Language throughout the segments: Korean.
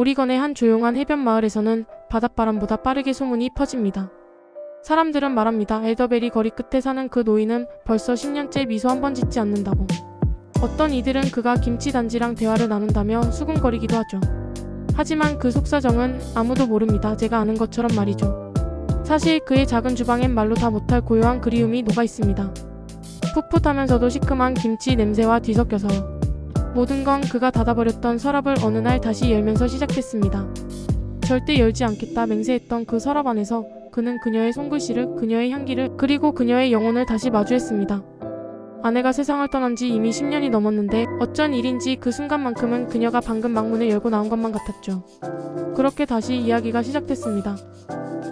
오리건의 한 조용한 해변 마을에서는 바닷바람보다 빠르게 소문이 퍼집니다. 사람들은 말합니다. 엘더베리 거리 끝에 사는 그 노인은 벌써 10년째 미소 한 번 짓지 않는다고. 어떤 이들은 그가 김치 단지랑 대화를 나눈다며 수군거리기도 하죠. 하지만 그 속사정은 아무도 모릅니다. 제가 아는 것처럼 말이죠. 사실 그의 작은 주방엔 말로 다 못할 고요한 그리움이 녹아 있습니다. 풋풋하면서도 시큼한 김치 냄새와 뒤섞여서요. 모든 건 그가 닫아버렸던 서랍을 어느 날 다시 열면서 시작됐습니다. 절대 열지 않겠다 맹세했던 그 서랍 안에서 그는 그녀의 손글씨를, 그녀의 향기를, 그리고 그녀의 영혼을 다시 마주했습니다. 아내가 세상을 떠난 지 이미 10년이 넘었는데 어쩐 일인지 그 순간만큼은 그녀가 방금 망문을 열고 나온 것만 같았죠. 그렇게 다시 이야기가 시작됐습니다.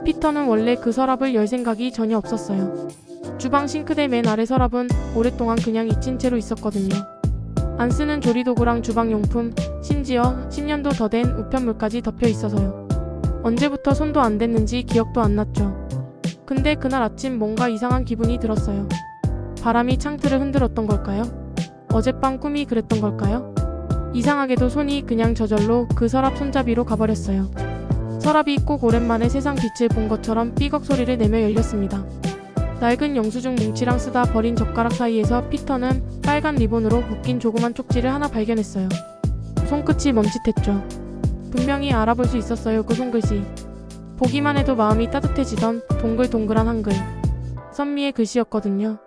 피터는 원래 그 서랍을 열 생각이 전혀 없었어요. 주방 싱크대 맨 아래 서랍은 오랫동안 그냥 잊힌 채로 있었거든요. 안 쓰는 조리도구랑 주방용품, 심지어 10년도 더 된 우편물까지 덮여 있어서요. 언제부터 손도 안 댔는지 기억도 안 났죠. 근데 그날 아침 뭔가 이상한 기분이 들었어요. 바람이 창틀을 흔들었던 걸까요? 어젯밤 꿈이 그랬던 걸까요? 이상하게도 손이 그냥 저절로 그 서랍 손잡이로 가버렸어요. 서랍이 꼭 오랜만에 세상 빛을 본 것처럼 삐걱 소리를 내며 열렸습니다. 낡은 영수증 뭉치랑 쓰다 버린 젓가락 사이에서 피터는 빨간 리본으로 묶인 조그만 쪽지를 하나 발견했어요. 손끝이 멈칫했죠. 분명히 알아볼 수 있었어요. 그 손글씨. 보기만 해도 마음이 따뜻해지던 동글동글한 한글. 선미의 글씨였거든요.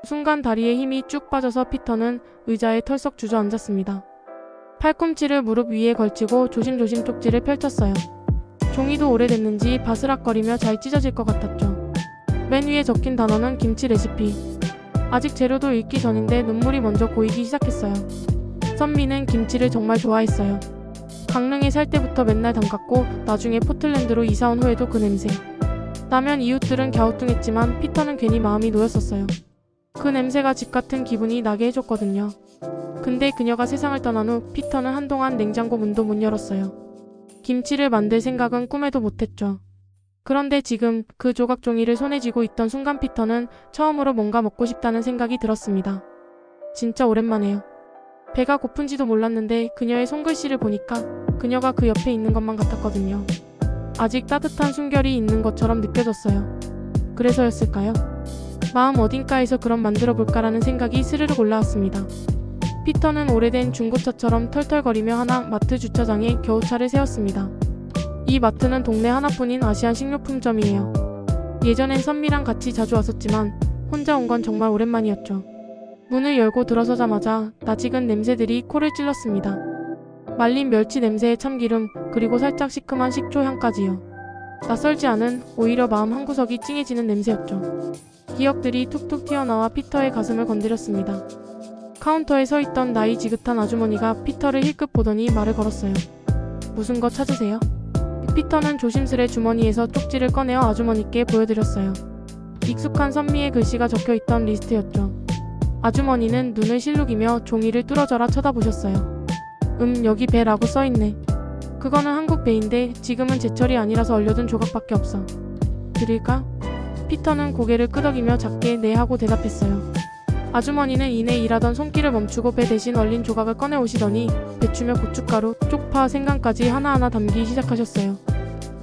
순간 다리에 힘이 쭉 빠져서 피터는 의자에 털썩 주저앉았습니다. 팔꿈치를 무릎 위에 걸치고 조심조심 쪽지를 펼쳤어요. 종이도 오래됐는지 바스락거리며 잘 찢어질 것 같았죠. 맨 위에 적힌 단어는 김치 레시피. 아직 재료도 읽기 전인데 눈물이 먼저 고이기 시작했어요. 선미는 김치를 정말 좋아했어요. 강릉에 살 때부터 맨날 담갔고 나중에 포틀랜드로 이사온 후에도 그 냄새. 나면 이웃들은 갸우뚱했지만 피터는 괜히 마음이 놓였었어요. 그 냄새가 집 같은 기분이 나게 해줬거든요. 근데 그녀가 세상을 떠난 후 피터는 한동안 냉장고 문도 못 열었어요. 김치를 만들 생각은 꿈에도 못했죠. 그런데 지금 그 조각 종이를 손에 쥐고 있던 순간 피터는 처음으로 뭔가 먹고 싶다는 생각이 들었습니다. 진짜 오랜만에요. 배가 고픈지도 몰랐는데 그녀의 손글씨를 보니까 그녀가 그 옆에 있는 것만 같았거든요. 아직 따뜻한 숨결이 있는 것처럼 느껴졌어요. 그래서였을까요? 마음 어딘가에서 그럼 만들어 볼까라는 생각이 스르륵 올라왔습니다. 피터는 오래된 중고차처럼 털털거리며 하나 마트 주차장에 겨우 차를 세웠습니다. 이 마트는 동네 하나뿐인 아시안 식료품점이에요. 예전엔 선미랑 같이 자주 왔었지만 혼자 온 건 정말 오랜만이었죠. 문을 열고 들어서자마자 낯익은 냄새들이 코를 찔렀습니다. 말린 멸치 냄새에 참기름, 그리고 살짝 시큼한 식초 향까지요. 낯설지 않은, 오히려 마음 한구석이 찡해지는 냄새였죠. 기억들이 툭툭 튀어나와 피터의 가슴을 건드렸습니다. 카운터에 서있던 나이 지긋한 아주머니가 피터를 힐끗 보더니 말을 걸었어요. 무슨 거 찾으세요? 피터는 조심스레 주머니에서 쪽지를 꺼내어 아주머니께 보여드렸어요. 익숙한 선미의 글씨가 적혀있던 리스트였죠. 아주머니는 눈을 실룩이며 종이를 뚫어져라 쳐다보셨어요. 여기 배라고 써있네. 그거는 한국 배인데 지금은 제철이 아니라서 얼려둔 조각밖에 없어. 드릴까? 피터는 고개를 끄덕이며 작게 네 하고 대답했어요. 아주머니는 이내 일하던 손길을 멈추고 배 대신 얼린 조각을 꺼내오시더니 배추며 고춧가루, 쪽파, 생강까지 하나하나 담기 시작하셨어요.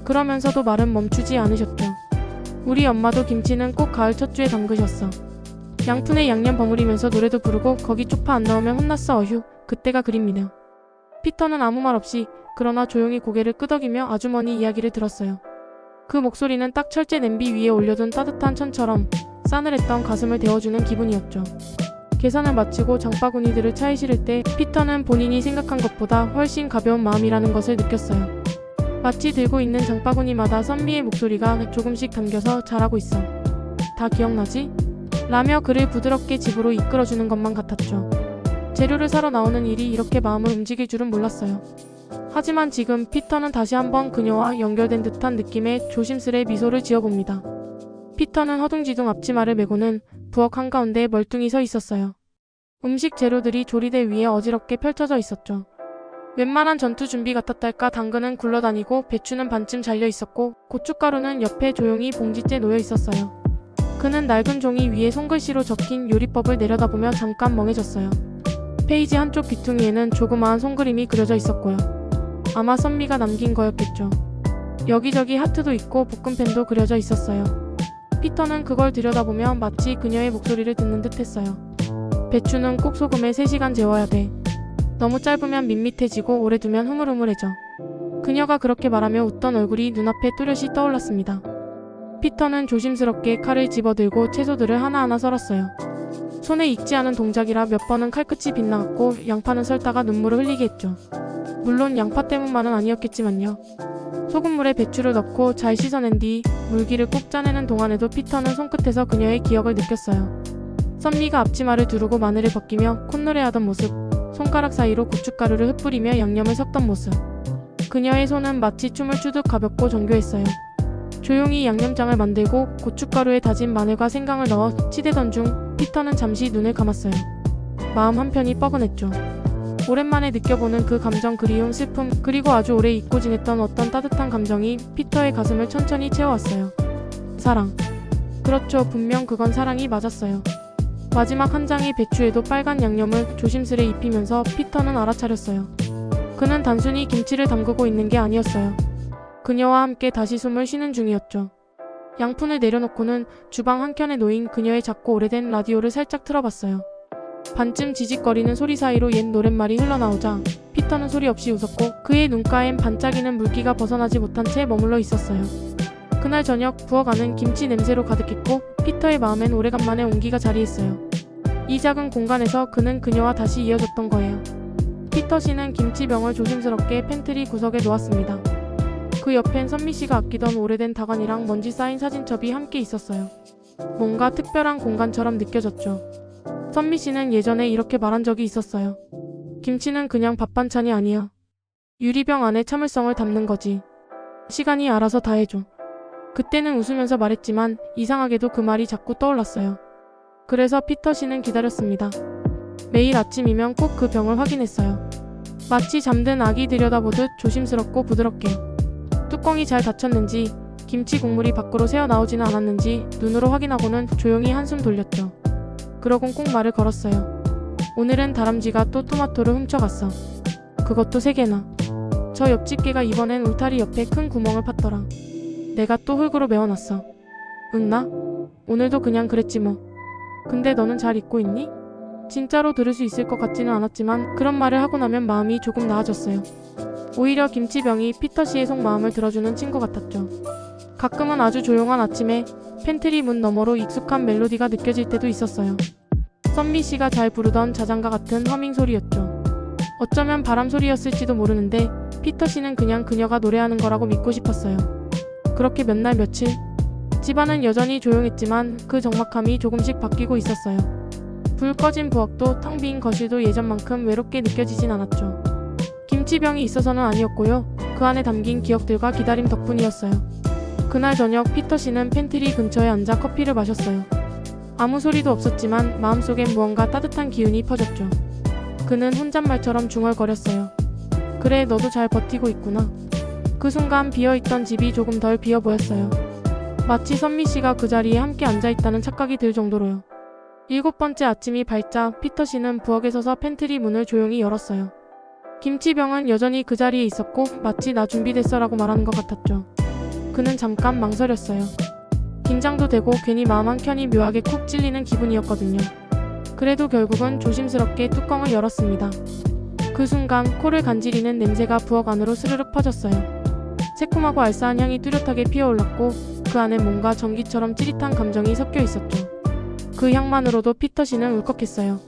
그러면서도 말은 멈추지 않으셨죠. 우리 엄마도 김치는 꼭 가을 첫 주에 담그셨어. 양푼에 양념 버무리면서 노래도 부르고 거기 쪽파 안 넣으면 혼났어. 어휴, 그때가 그립니다. 피터는 아무 말 없이 그러나 조용히 고개를 끄덕이며 아주머니 이야기를 들었어요. 그 목소리는 딱 철제 냄비 위에 올려둔 따뜻한 천처럼 싸늘했던 가슴을 데워주는 기분이었죠. 계산을 마치고 장바구니들을 차에 실을 때 피터는 본인이 생각한 것보다 훨씬 가벼운 마음이라는 것을 느꼈어요. 마치 들고 있는 장바구니마다 선미의 목소리가 조금씩 담겨서 잘하고 있어. 다 기억나지? 라며 그를 부드럽게 집으로 이끌어주는 것만 같았죠. 재료를 사러 나오는 일이 이렇게 마음을 움직일 줄은 몰랐어요. 하지만 지금 피터는 다시 한번 그녀와 연결된 듯한 느낌에 조심스레 미소를 지어봅니다. 피터는 허둥지둥 앞치마를 메고는 부엌 한가운데에 멀뚱히 서 있었어요. 음식 재료들이 조리대 위에 어지럽게 펼쳐져 있었죠. 웬만한 전투 준비 같았달까. 당근은 굴러다니고 배추는 반쯤 잘려 있었고 고춧가루는 옆에 조용히 봉지째 놓여 있었어요. 그는 낡은 종이 위에 손글씨로 적힌 요리법을 내려다보며 잠깐 멍해졌어요. 페이지 한쪽 귀퉁이에는 조그마한 손그림이 그려져 있었고요. 아마 선미가 남긴 거였겠죠. 여기저기 하트도 있고 볶음팬도 그려져 있었어요. 피터는 그걸 들여다보며 마치 그녀의 목소리를 듣는 듯 했어요. 배추는 꼭 소금에 3시간 재워야 돼. 너무 짧으면 밋밋해지고 오래 두면 흐물흐물해져. 그녀가 그렇게 말하며 웃던 얼굴이 눈앞에 뚜렷이 떠올랐습니다. 피터는 조심스럽게 칼을 집어들고 채소들을 하나하나 썰었어요. 손에 익지 않은 동작이라 몇 번은 칼끝이 빗나갔고 양파는 썰다가 눈물을 흘리게 했죠. 물론 양파 때문만은 아니었겠지만요. 소금물에 배추를 넣고 잘 씻어낸 뒤 물기를 꼭 짜내는 동안에도 피터는 손끝에서 그녀의 기억을 느꼈어요. 선미가 앞치마를 두르고 마늘을 벗기며 콧노래하던 모습, 손가락 사이로 고춧가루를 흩뿌리며 양념을 섞던 모습. 그녀의 손은 마치 춤을 추듯 가볍고 정교했어요. 조용히 양념장을 만들고 고춧가루에 다진 마늘과 생강을 넣어 치대던 중 피터는 잠시 눈을 감았어요. 마음 한편이 뻐근했죠. 오랜만에 느껴보는 그 감정, 그리움, 슬픔, 그리고 아주 오래 잊고 지냈던 어떤 따뜻한 감정이 피터의 가슴을 천천히 채워왔어요. 사랑. 그렇죠. 분명 그건 사랑이 맞았어요. 마지막 한 장의 배추에도 빨간 양념을 조심스레 입히면서 피터는 알아차렸어요. 그는 단순히 김치를 담그고 있는 게 아니었어요. 그녀와 함께 다시 숨을 쉬는 중이었죠. 양푼을 내려놓고는 주방 한켠에 놓인 그녀의 작고 오래된 라디오를 살짝 틀어봤어요. 반쯤 지직거리는 소리 사이로 옛 노랫말이 흘러나오자 피터는 소리 없이 웃었고 그의 눈가엔 반짝이는 물기가 벗어나지 못한 채 머물러 있었어요. 그날 저녁 부엌 안은 김치 냄새로 가득했고 피터의 마음엔 오래간만에 온기가 자리했어요. 이 작은 공간에서 그는 그녀와 다시 이어졌던 거예요. 피터 씨는 김치병을 조심스럽게 팬트리 구석에 놓았습니다. 그 옆엔 선미 씨가 아끼던 오래된 다관이랑 먼지 쌓인 사진첩이 함께 있었어요. 뭔가 특별한 공간처럼 느껴졌죠. 선미 씨는 예전에 이렇게 말한 적이 있었어요. 김치는 그냥 밥 반찬이 아니야. 유리병 안에 참을성을 담는 거지. 시간이 알아서 다 해줘. 그때는 웃으면서 말했지만 이상하게도 그 말이 자꾸 떠올랐어요. 그래서 피터 씨는 기다렸습니다. 매일 아침이면 꼭 그 병을 확인했어요. 마치 잠든 아기 들여다보듯 조심스럽고 부드럽게. 뚜껑이 잘 닫혔는지, 김치 국물이 밖으로 새어나오지는 않았는지 눈으로 확인하고는 조용히 한숨 돌렸죠. 그러곤 꼭 말을 걸었어요. 오늘은 다람쥐가 또 토마토를 훔쳐갔어. 그것도 3개나. 저 옆집 개가 이번엔 울타리 옆에 큰 구멍을 팠더라. 내가 또 흙으로 메워놨어. 응, 나? 오늘도 그냥 그랬지 뭐. 근데 너는 잘 잊고 있니? 진짜로 들을 수 있을 것 같지는 않았지만 그런 말을 하고 나면 마음이 조금 나아졌어요. 오히려 김치병이 피터 씨의 속마음을 들어주는 친구 같았죠. 가끔은 아주 조용한 아침에 팬트리 문 너머로 익숙한 멜로디가 느껴질 때도 있었어요. 선미 씨가 잘 부르던 자장가 같은 허밍 소리였죠. 어쩌면 바람 소리였을지도 모르는데 피터 씨는 그냥 그녀가 노래하는 거라고 믿고 싶었어요. 그렇게 몇 날 며칠 집안은 여전히 조용했지만 그 적막함이 조금씩 바뀌고 있었어요. 불 꺼진 부엌도 텅 빈 거실도 예전만큼 외롭게 느껴지진 않았죠. 김치병이 있어서는 아니었고요. 그 안에 담긴 기억들과 기다림 덕분이었어요. 그날 저녁 피터 씨는 팬트리 근처에 앉아 커피를 마셨어요. 아무 소리도 없었지만 마음속엔 무언가 따뜻한 기운이 퍼졌죠. 그는 혼잣말처럼 중얼거렸어요. 그래, 너도 잘 버티고 있구나. 그 순간 비어있던 집이 조금 덜 비어 보였어요. 마치 선미 씨가 그 자리에 함께 앉아있다는 착각이 들 정도로요. 7번째 아침이 밝자 피터 씨는 부엌에 서서 팬트리 문을 조용히 열었어요. 김치병은 여전히 그 자리에 있었고 마치 나 준비됐어 라고 말하는 것 같았죠. 그는 잠깐 망설였어요. 긴장도 되고 괜히 마음 한켠이 묘하게 콕 찔리는 기분이었거든요. 그래도 결국은 조심스럽게 뚜껑을 열었습니다. 그 순간 코를 간지리는 냄새가 부엌 안으로 스르륵 퍼졌어요. 새콤하고 알싸한 향이 뚜렷하게 피어올랐고 그 안에 뭔가 전기처럼 찌릿한 감정이 섞여 있었죠. 그 향만으로도 피터 씨는 울컥했어요.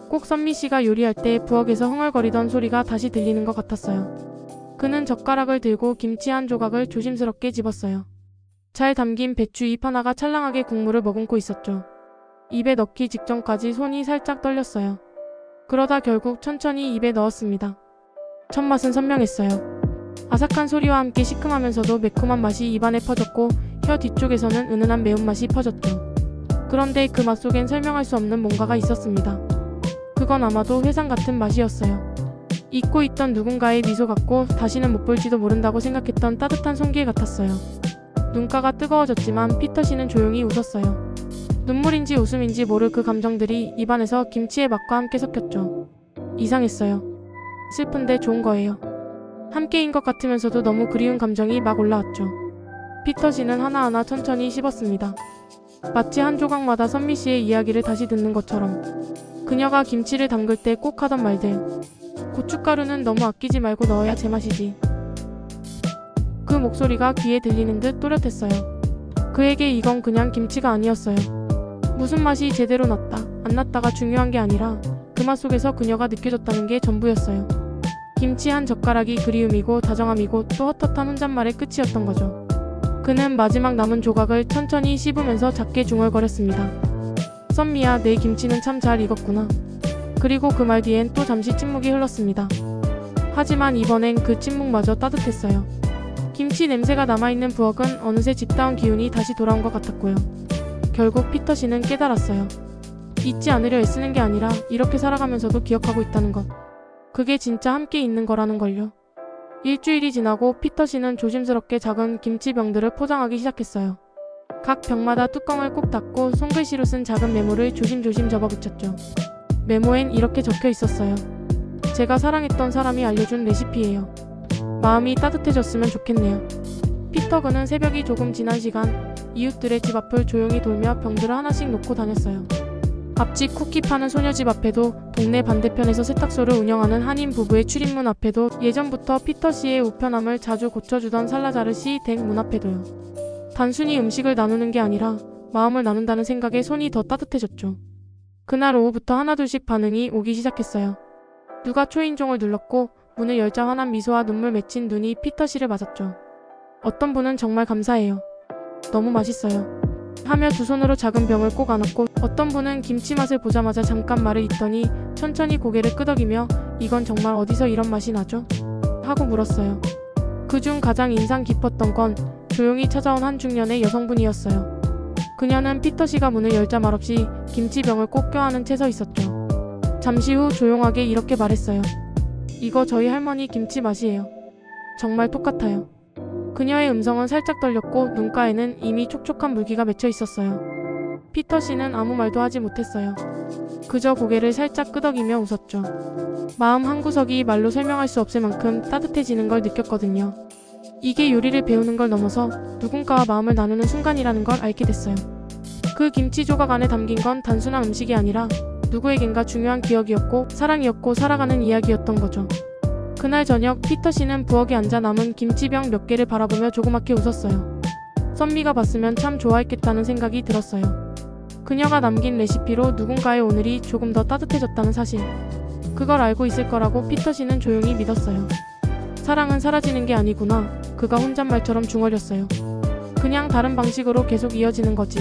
꼭 선미 씨가 요리할 때 부엌에서 흥얼거리던 소리가 다시 들리는 것 같았어요. 그는 젓가락을 들고 김치 한 조각을 조심스럽게 집었어요. 잘 담긴 배추 잎 하나가 찰랑하게 국물을 머금고 있었죠. 입에 넣기 직전까지 손이 살짝 떨렸어요. 그러다 결국 천천히 입에 넣었습니다. 첫 맛은 선명했어요. 아삭한 소리와 함께 시큼하면서도 매콤한 맛이 입안에 퍼졌고 혀 뒤쪽에서는 은은한 매운맛이 퍼졌죠. 그런데 그 맛 속엔 설명할 수 없는 뭔가가 있었습니다. 그건 아마도 회상 같은 맛이었어요. 잊고 있던 누군가의 미소 같고 다시는 못 볼지도 모른다고 생각했던 따뜻한 손길 같았어요. 눈가가 뜨거워졌지만 피터 씨는 조용히 웃었어요. 눈물인지 웃음인지 모를 그 감정들이 입안에서 김치의 맛과 함께 섞였죠. 이상했어요. 슬픈데 좋은 거예요. 함께인 것 같으면서도 너무 그리운 감정이 막 올라왔죠. 피터 씨는 하나하나 천천히 씹었습니다. 마치 한 조각마다 선미 씨의 이야기를 다시 듣는 것처럼. 그녀가 김치를 담글 때 꼭 하던 말들. 고춧가루는 너무 아끼지 말고 넣어야 제맛이지. 그 목소리가 귀에 들리는 듯 또렷했어요. 그에게 이건 그냥 김치가 아니었어요. 무슨 맛이 제대로 났다, 안 났다가 중요한 게 아니라 그 맛 속에서 그녀가 느껴졌다는 게 전부였어요. 김치 한 젓가락이 그리움이고 다정함이고 또 헛헛한 혼잣말의 끝이었던 거죠. 그는 마지막 남은 조각을 천천히 씹으면서 작게 중얼거렸습니다. 썸미야, 내 김치는 참 잘 익었구나. 그리고 그 말 뒤엔 또 잠시 침묵이 흘렀습니다. 하지만 이번엔 그 침묵마저 따뜻했어요. 김치 냄새가 남아있는 부엌은 어느새 집다운 기운이 다시 돌아온 것 같았고요. 결국 피터 씨는 깨달았어요. 잊지 않으려 애쓰는 게 아니라 이렇게 살아가면서도 기억하고 있다는 것. 그게 진짜 함께 있는 거라는 걸요. 일주일이 지나고 피터 씨는 조심스럽게 작은 김치병들을 포장하기 시작했어요. 각 병마다 뚜껑을 꼭 닫고 손글씨로 쓴 작은 메모를 조심조심 접어붙였죠. 메모엔 이렇게 적혀 있었어요. 제가 사랑했던 사람이 알려준 레시피예요. 마음이 따뜻해졌으면 좋겠네요. 피터 그는 새벽이 조금 지난 시간 이웃들의 집 앞을 조용히 돌며 병들을 하나씩 놓고 다녔어요. 앞집 쿠키 파는 소녀 집 앞에도, 동네 반대편에서 세탁소를 운영하는 한인 부부의 출입문 앞에도, 예전부터 피터 씨의 우편함을 자주 고쳐주던 살라자르 씨 댁 문 앞에도요. 단순히 음식을 나누는 게 아니라 마음을 나눈다는 생각에 손이 더 따뜻해졌죠. 그날 오후부터 하나둘씩 반응이 오기 시작했어요. 누가 초인종을 눌렀고 문을 열자 환한 미소와 눈물 맺힌 눈이 피터 씨를 맞았죠. 어떤 분은 정말 감사해요. 너무 맛있어요. 하며 두 손으로 작은 병을 꼭 안았고, 어떤 분은 김치 맛을 보자마자 잠깐 말을 잇더니 천천히 고개를 끄덕이며 이건 정말 어디서 이런 맛이 나죠? 하고 물었어요. 그중 가장 인상 깊었던 건 조용히 찾아온 한 중년의 여성분이었어요. 그녀는 피터 씨가 문을 열자 말없이 김치병을 꼭 껴안은 채 서 있었죠. 잠시 후 조용하게 이렇게 말했어요. 이거 저희 할머니 김치 맛이에요. 정말 똑같아요. 그녀의 음성은 살짝 떨렸고 눈가에는 이미 촉촉한 물기가 맺혀 있었어요. 피터 씨는 아무 말도 하지 못했어요. 그저 고개를 살짝 끄덕이며 웃었죠. 마음 한구석이 말로 설명할 수 없을 만큼 따뜻해지는 걸 느꼈거든요. 이게 요리를 배우는 걸 넘어서 누군가와 마음을 나누는 순간이라는 걸 알게 됐어요. 그 김치 조각 안에 담긴 건 단순한 음식이 아니라 누구에겐가 중요한 기억이었고 사랑이었고 살아가는 이야기였던 거죠. 그날 저녁 피터 씨는 부엌에 앉아 남은 김치병 몇 개를 바라보며 조그맣게 웃었어요. 썸미가 봤으면 참 좋아했겠다는 생각이 들었어요. 그녀가 남긴 레시피로 누군가의 오늘이 조금 더 따뜻해졌다는 사실. 그걸 알고 있을 거라고 피터 씨는 조용히 믿었어요. 사랑은 사라지는 게 아니구나. 그가 혼잣말처럼 중얼렸어요. 그냥 다른 방식으로 계속 이어지는 거지.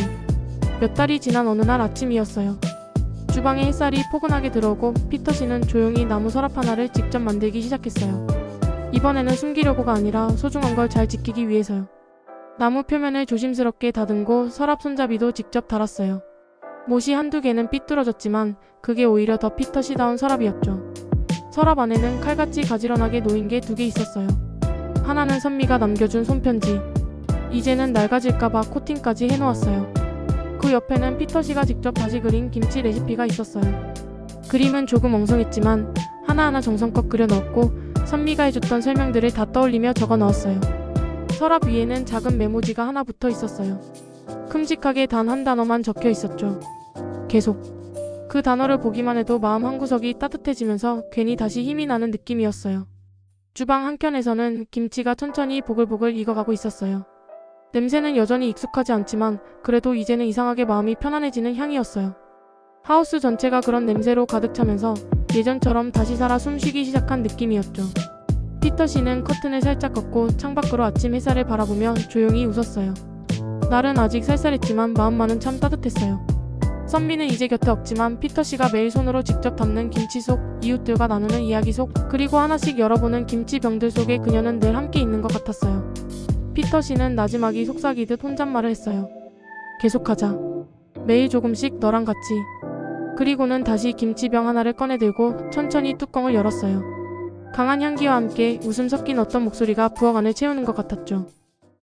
몇 달이 지난 어느 날 아침이었어요. 주방에 햇살이 포근하게 들어오고 피터 씨는 조용히 나무 서랍 하나를 직접 만들기 시작했어요. 이번에는 숨기려고가 아니라 소중한 걸 잘 지키기 위해서요. 나무 표면을 조심스럽게 다듬고 서랍 손잡이도 직접 달았어요. 못이 한두 개는 삐뚤어졌지만 그게 오히려 더 피터 씨다운 서랍이었죠. 서랍 안에는 칼같이 가지런하게 놓인 게 2개 있었어요. 하나는 선미가 남겨준 손편지. 이제는 낡아질까봐 코팅까지 해놓았어요. 그 옆에는 피터 씨가 직접 다시 그린 김치 레시피가 있었어요. 그림은 조금 엉성했지만 하나하나 정성껏 그려 넣었고 선미가 해줬던 설명들을 다 떠올리며 적어 넣었어요. 서랍 위에는 작은 메모지가 하나 붙어 있었어요. 큼직하게 단 한 단어만 적혀 있었죠. 계속. 그 단어를 보기만 해도 마음 한구석이 따뜻해지면서 괜히 다시 힘이 나는 느낌이었어요. 주방 한켠에서는 김치가 천천히 보글보글 익어가고 있었어요. 냄새는 여전히 익숙하지 않지만 그래도 이제는 이상하게 마음이 편안해지는 향이었어요. 하우스 전체가 그런 냄새로 가득 차면서 예전처럼 다시 살아 숨쉬기 시작한 느낌이었죠. 피터 씨는 커튼을 살짝 걷고 창밖으로 아침 햇살을 바라보며 조용히 웃었어요. 날은 아직 쌀쌀했지만 마음만은 참 따뜻했어요. 선미는 이제 곁에 없지만 피터 씨가 매일 손으로 직접 담는 김치 속, 이웃들과 나누는 이야기 속, 그리고 하나씩 열어보는 김치병들 속에 그녀는 늘 함께 있는 것 같았어요. 피터 씨는 나지막이 속삭이듯 혼잣말을 했어요. 계속하자. 매일 조금씩 너랑 같이. 그리고는 다시 김치병 하나를 꺼내들고 천천히 뚜껑을 열었어요. 강한 향기와 함께 웃음 섞인 어떤 목소리가 부엌 안을 채우는 것 같았죠.